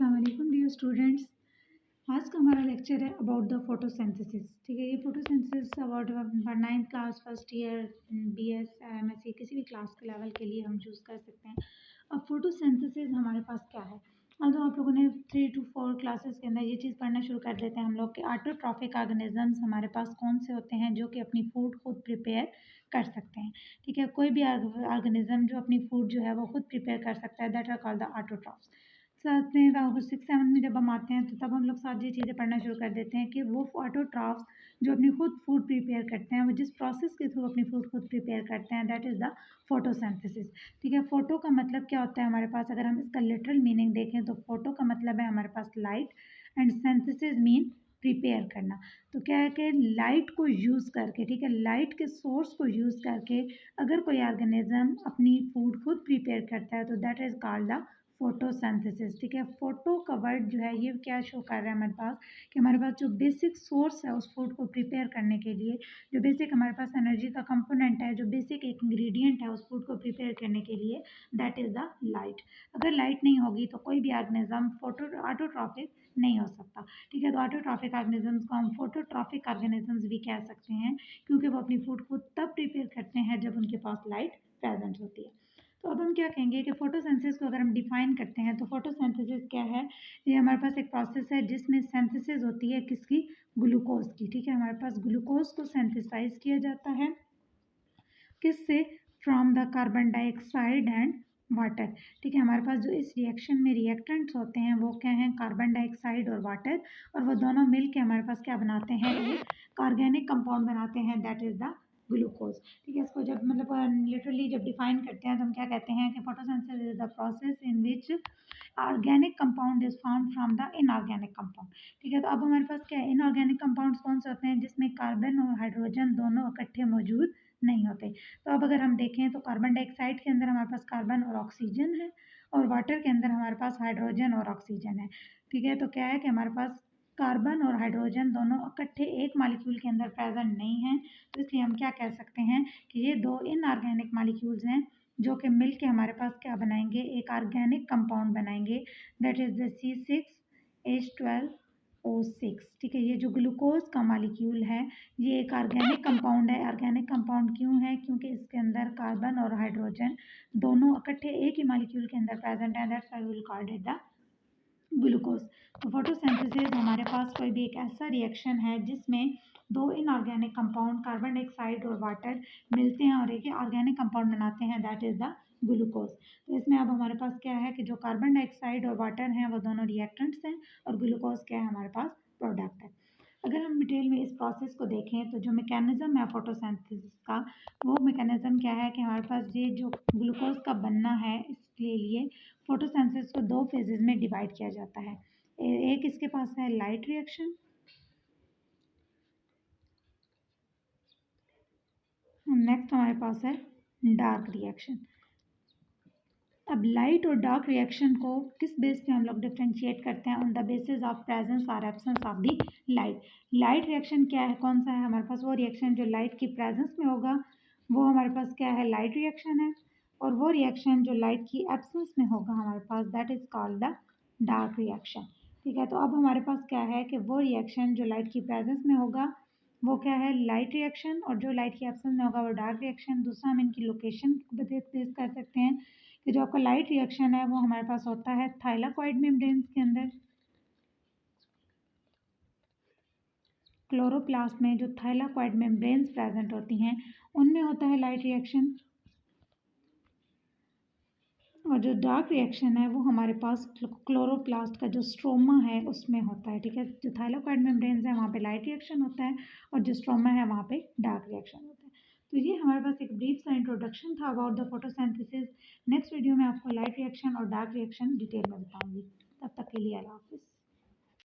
अस्सलाम वालेकुम dear students. आज का हमारा लेक्चर है अबाउट द फोटोसिंथेसिस। ठीक है, ये photosynthesis about 9th class first year BS MSc किसी भी क्लास के लेवल के लिए हम चूज़ कर सकते हैं। अब फोटोसिंथेसिस हमारे पास क्या है, तो आप लोगों ने 3 to 4 क्लासेस के अंदर ये चीज़ पढ़ना शुरू कर देते हैं हम लोग कि ऑटोट्रॉफिक ऑर्गेनिजम्स हमारे पास कौन से होते हैं जो कि अपनी फूड खुद प्रिपेयर कर सकते हैं। ठीक है, कोई भी ऑर्गेनिज्म जो अपनी फूड जो है वो खुद प्रिपेयर कर सकता है, that are called the autotrophs. साथ में 6-7 में जब हम आते हैं तो तब हम लोग सारी चीज़ें पढ़ना शुरू कर देते हैं कि वो ऑटोट्रॉफ्स जो अपनी खुद फूड प्रिपेयर करते हैं, वो जिस प्रोसेस के थ्रू अपनी फूड खुद प्रिपेयर करते हैं, दैट इज़ द फोटोसिंथेसिस। ठीक है, फोटो का मतलब क्या होता है हमारे पास, अगर हम इसका लिटरल मीनिंग देखें तो फोटो का मतलब है हमारे पास light and synthesis mean prepare करना। तो क्या है कि लाइट को यूज़ करके, ठीक है, लाइट के सोर्स को यूज़ करके अगर कोई ऑर्गेनिज्म अपनी फूड खुद प्रिपेयर करता है तो that is called the photosynthesis. ठीक है, फोटो का वर्ड जो है ये क्या शो कर रहा है हमारे पास कि हमारे पास जो बेसिक सोर्स है उस फूड को प्रिपेयर करने के लिए, जो बेसिक हमारे पास एनर्जी का कंपोनेंट है, जो बेसिक एक इंग्रेडिएंट है उस फूड को प्रिपेयर करने के लिए, दैट इज़ द लाइट। अगर लाइट नहीं होगी तो कोई भी ऑर्गेनिज्म ऑटोट्रॉफिक नहीं हो सकता। ठीक है, तो ऑटोट्रॉफिक ऑर्गेनिजम्स को हम फोटोट्रॉफिक ऑर्गेनिजम्स भी कह सकते हैं क्योंकि वो अपनी फूड को तब प्रिपेयर करते हैं जब उनके पास लाइट प्रेजेंट होती है। तो अब हम क्या कहेंगे कि फोटोसिंथेसिस को अगर हम डिफाइन करते हैं तो फोटोसिंथेसिस क्या है, ये हमारे पास एक प्रोसेस है जिसमें सिंथेसिस होती है किसकी, ग्लूकोज की। ठीक है, हमारे पास ग्लूकोज को सिंथेसाइज किया जाता है किससे, from the carbon dioxide and water. ठीक है, हमारे पास जो इस रिएक्शन में रिएक्टेंट्स होते हैं वो क्या हैं, कार्बन डाइऑक्साइड और वाटर, और वो दोनों मिल के हमारे पास क्या बनाते हैं, एक ऑर्गेनिक कंपाउंड बनाते हैं, दैट इज़ द ग्लूकोज। ठीक है, इसको जब लिटरली जब डिफाइन करते हैं तो हम क्या कहते हैं कि photosynthesis is the process in which organic compound is found from the inorganic compound. ठीक है, तो अब हमारे पास क्या है, इनऑर्गेनिक कंपाउंड्स कौन से होते हैं, जिसमें कार्बन और हाइड्रोजन दोनों इकट्ठे मौजूद नहीं होते। तो अब अगर हम देखें तो कार्बन डाइऑक्साइड के अंदर हमारे पास कार्बन और ऑक्सीजन है, और वाटर के अंदर हमारे पास हाइड्रोजन और ऑक्सीजन है। ठीक है, तो क्या है कि हमारे पास कार्बन और हाइड्रोजन दोनों इकट्ठे एक मॉलिक्यूल के अंदर प्रेजेंट नहीं हैं, तो इसलिए हम क्या कह सकते हैं कि ये दो इनऑर्गेनिक मॉलिक्यूल्स हैं जो कि मिल के हमारे पास क्या बनाएंगे, एक ऑर्गेनिक कंपाउंड बनाएंगे, दैट इज़ द C6H12O6। ठीक है, ये जो ग्लूकोज का मॉलिक्यूल है ये एक ऑर्गेनिक कंपाउंड है। ऑर्गेनिक कंपाउंड क्यों है, क्योंकि इसके अंदर कार्बन और हाइड्रोजन दोनों इकट्ठे एक ही मॉलिक्यूल के अंदर प्रेजेंट है, that's why we will call it the glucose. तो फोटोसिंथेसिस हमारे पास कोई भी एक ऐसा रिएक्शन है जिसमें दो इनऑर्गेनिक कंपाउंड कार्बन डाइऑक्साइड और वाटर मिलते हैं और एक ऑर्गेनिक कंपाउंड बनाते हैं, दैट इज़ द ग्लूकोज। तो इसमें अब हमारे पास क्या है कि जो कार्बन डाइऑक्साइड और वाटर हैं वो दोनों रिएक्टेंट्स हैं और ग्लूकोज क्या है, हमारे पास प्रोडक्ट है। अगर हम डिटेल में इस प्रोसेस को देखें तो जो मैकेनिज्म है फोटोसिंथेसिस का, वो मैकेनिज्म क्या है कि हमारे पास ये जो ग्लूकोज का बनना है इसके लिए फोटोसिंथेसिस को दो फेजेस में डिवाइड किया जाता है। एक इसके पास है लाइट रिएक्शन, नेक्स्ट हमारे पास है डार्क रिएक्शन। अब लाइट और डार्क रिएक्शन को किस बेस पे हम लोग डिफ्रेंशिएट करते हैं, on the basis of presence और absence of the light. Light reaction क्या है, कौन सा है हमारे पास, वो रिएक्शन जो लाइट की प्रेजेंस में होगा वो हमारे पास क्या है, लाइट रिएक्शन है, और वो रिएक्शन जो लाइट की एब्सेंस में होगा हमारे पास, that is called the dark reaction. ठीक है, तो अब हमारे पास क्या है कि वो रिएक्शन जो लाइट की प्रेजेंस में होगा वो क्या है, लाइट रिएक्शन, और जो लाइट की एब्सेंस में होगा वो डार्क रिएक्शन। दूसरा हम इनकी लोकेशन बेस कर सकते हैं कि जो आपका लाइट रिएक्शन है वो हमारे पास होता है थाइलाकॉइड मेम्ब्रेन्स के अंदर, क्लोरोप्लास्ट में जो थाइलाकॉइड मेम्ब्रेन्स प्रेजेंट होती हैं उनमें होता है लाइट रिएक्शन, और जो डार्क रिएक्शन है वो हमारे पास क्लोरोप्लास्ट का जो स्ट्रोमा है उसमें होता है। ठीक है, जो थाइलाकॉइड मेम्ब्रेन्स है वहाँ पे लाइट रिएक्शन होता है और जो स्ट्रोमा है वहाँ पे डार्क रिएक्शन होता है। तो ये हमारे पास एक ब्रीफ सा इंट्रोडक्शन था about the photosynthesis. Next video में आपको लाइट रिएक्शन और डार्क रिएक्शन डिटेल में बताऊंगी। तब तक के लिए अल्लाह हाफिज़।